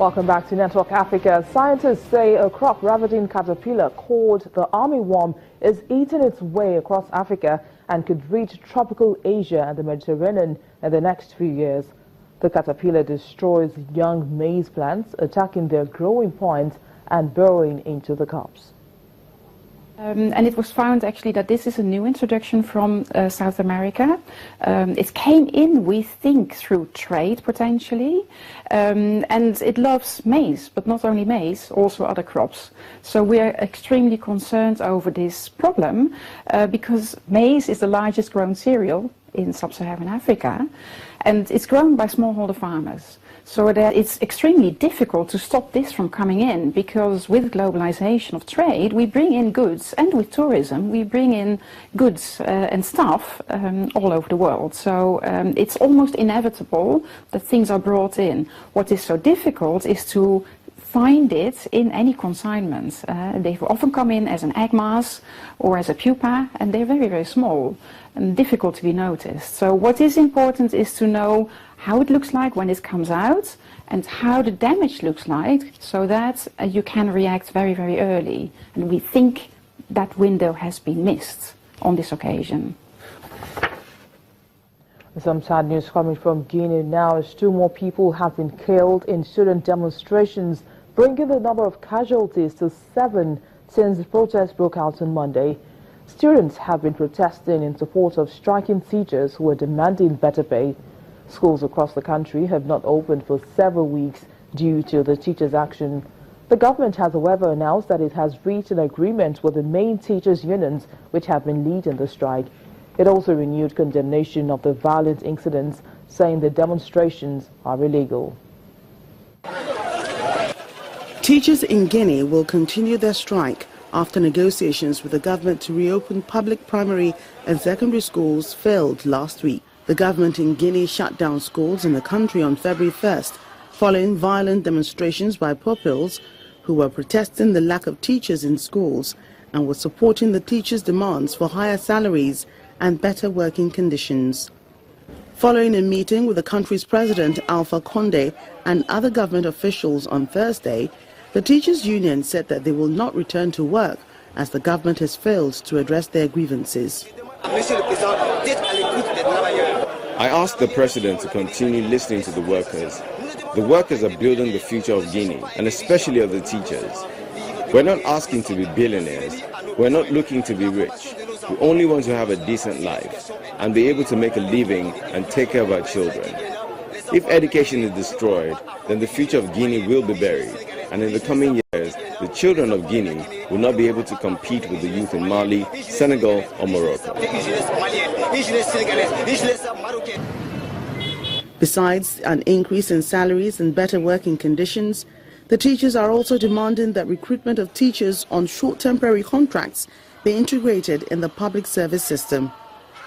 Welcome back to Network Africa. Scientists say a crop-ravaging caterpillar called the armyworm is eating its way across Africa and could reach tropical Asia and the Mediterranean in the next few years. The caterpillar destroys young maize plants, attacking their growing points and burrowing into the cobs. And it was found actually that this is a new introduction from South America. It came in, we think, through trade potentially, and it loves maize, but not only maize, also other crops. So we are extremely concerned over this problem because maize is the largest grown cereal in sub-Saharan Africa, and it's grown by smallholder farmers. So that it's extremely difficult to stop this from coming in, because with globalization of trade, we bring in goods, and with tourism, we bring in goods and stuff all over the world. So it's almost inevitable that things are brought in. What is so difficult is to find it in any consignment. They often come in as an egg mass or as a pupa, and they're very, very small and difficult to be noticed. So what is important is to know how it looks like when it comes out and how the damage looks like, so that you can react very, very early. And we think that window has been missed on this occasion. Some sad news coming from Guinea now, as 2 more people have been killed in student demonstrations, bringing the number of casualties to 7 since the protest broke out on Monday. Students have been protesting in support of striking teachers who are demanding better pay. Schools across the country have not opened for several weeks due to the teachers' action. The government has, however, announced that it has reached an agreement with the main teachers' unions, which have been leading the strike. It also renewed condemnation of the violent incidents, saying the demonstrations are illegal. Teachers in Guinea will continue their strike after negotiations with the government to reopen public primary and secondary schools failed last week. The government in Guinea shut down schools in the country on February 1st, following violent demonstrations by pupils who were protesting the lack of teachers in schools and were supporting the teachers' demands for higher salaries and better working conditions. Following a meeting with the country's president, Alpha Condé, and other government officials on Thursday, the teachers' union said that they will not return to work as the government has failed to address their grievances. I asked the president to continue listening to the workers. The workers are building the future of Guinea, and especially of the teachers. We're not asking to be billionaires. We're not looking to be rich. We only want to have a decent life and be able to make a living and take care of our children. If education is destroyed, then the future of Guinea will be buried. And in the coming years, the children of Guinea will not be able to compete with the youth in Mali, Senegal, or Morocco. Besides an increase in salaries and better working conditions, the teachers are also demanding that recruitment of teachers on short temporary contracts be integrated in the public service system.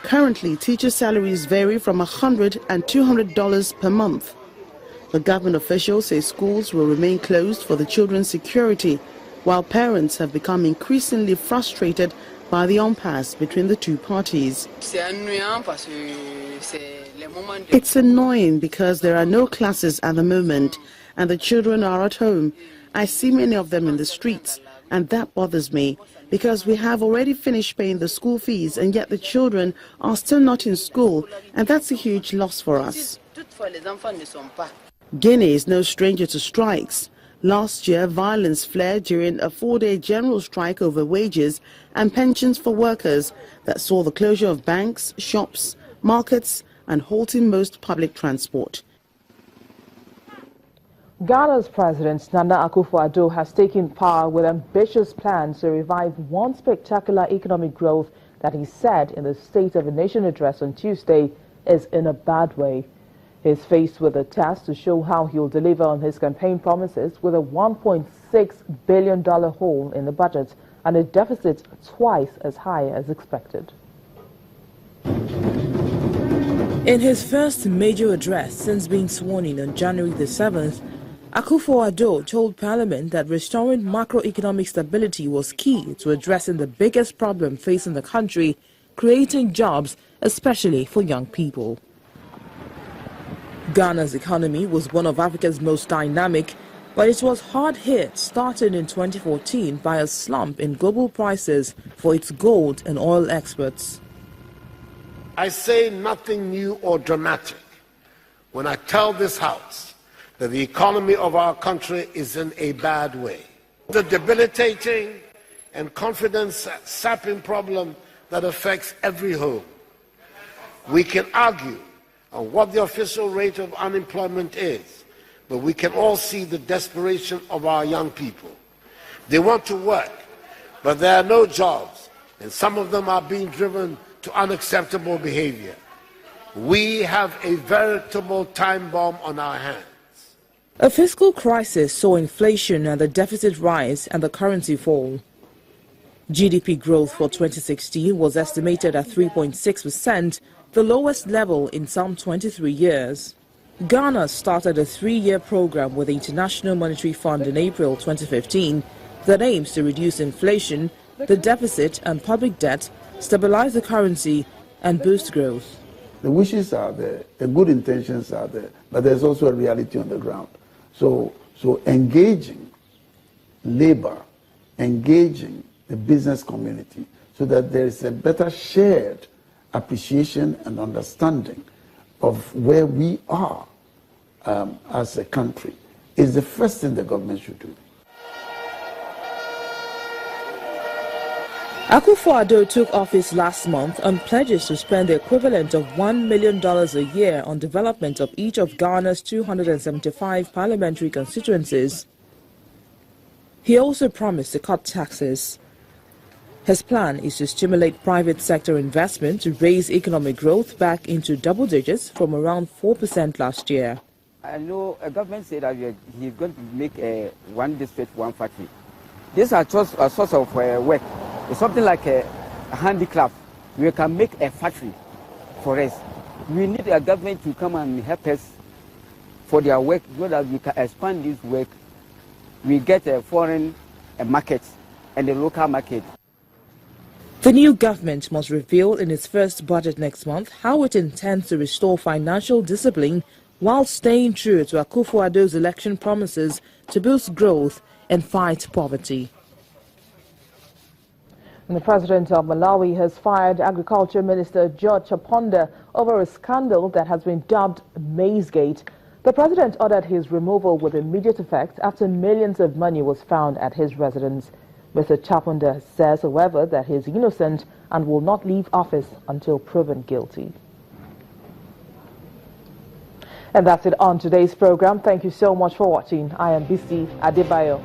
Currently, teacher salaries vary from $100 and $200 per month. The government officials say schools will remain closed for the children's security, while parents have become increasingly frustrated by the impasse between the two parties. It's annoying because there are no classes at the moment and the children are at home. I see many of them in the streets, and that bothers me because we have already finished paying the school fees and yet the children are still not in school, and that's a huge loss for us. Guinea is no stranger to strikes. Last year, violence flared during a 4-day general strike over wages and pensions for workers that saw the closure of banks, shops, markets, and halting most public transport. Ghana's President Nana Akufo-Addo has taken power with ambitious plans to revive one spectacular economic growth that he said in the State of the Nation address on Tuesday is in a bad way. He is faced with a task to show how he will deliver on his campaign promises with a $1.6 billion hole in the budget and a deficit twice as high as expected. In his first major address since being sworn in on January the 7th, Akufo-Addo told Parliament that restoring macroeconomic stability was key to addressing the biggest problem facing the country, creating jobs, especially for young people. Ghana's economy was one of Africa's most dynamic, But it was hard hit starting in 2014 by a slump in global prices for its gold and oil exports. I say nothing new or dramatic when I tell this House that the economy of our country is in a bad way. The debilitating and confidence-sapping problem that affects every home. We can argue on what the official rate of unemployment is, but we can all see the desperation of our young people. They want to work, but there are no jobs, and some of them are being driven to unacceptable behavior. We have a veritable time bomb on our hands. A fiscal crisis saw inflation and the deficit rise and the currency fall. GDP growth for 2016 was estimated at 3.6%, the lowest level in some 23 years. Ghana started a 3-year program with the International Monetary Fund in April 2015 that aims to reduce inflation, the deficit and public debt, stabilize the currency and boost growth. The wishes are there, the good intentions are there, but there's also a reality on the ground. So engaging labor, engaging the business community so that there is a better shared appreciation and understanding of where we are as a country is the first thing the government should do. Akufo-Addo took office last month on pledges to spend the equivalent of $1 million a year on development of each of Ghana's 275 parliamentary constituencies. He also promised to cut taxes. His plan is to stimulate private sector investment to raise economic growth back into double digits from around 4% last year. I know a government said that he's going to make a one district, one factory. These are just a source of work. It's something like a handicraft. We can make a factory for us. We need a government to come and help us for their work so that we can expand this work. We get a foreign market and a local market. The new government must reveal in its first budget next month how it intends to restore financial discipline while staying true to Akufo-Addo's election promises to boost growth and fight poverty. And the president of Malawi has fired Agriculture Minister George Chaponda over a scandal that has been dubbed Maizegate. The president ordered his removal with immediate effect after millions of money was found at his residence. Mr. Chaponda says, however, that he is innocent and will not leave office until proven guilty. And that's it on today's program. Thank you so much for watching. I am Bisi Adebayo.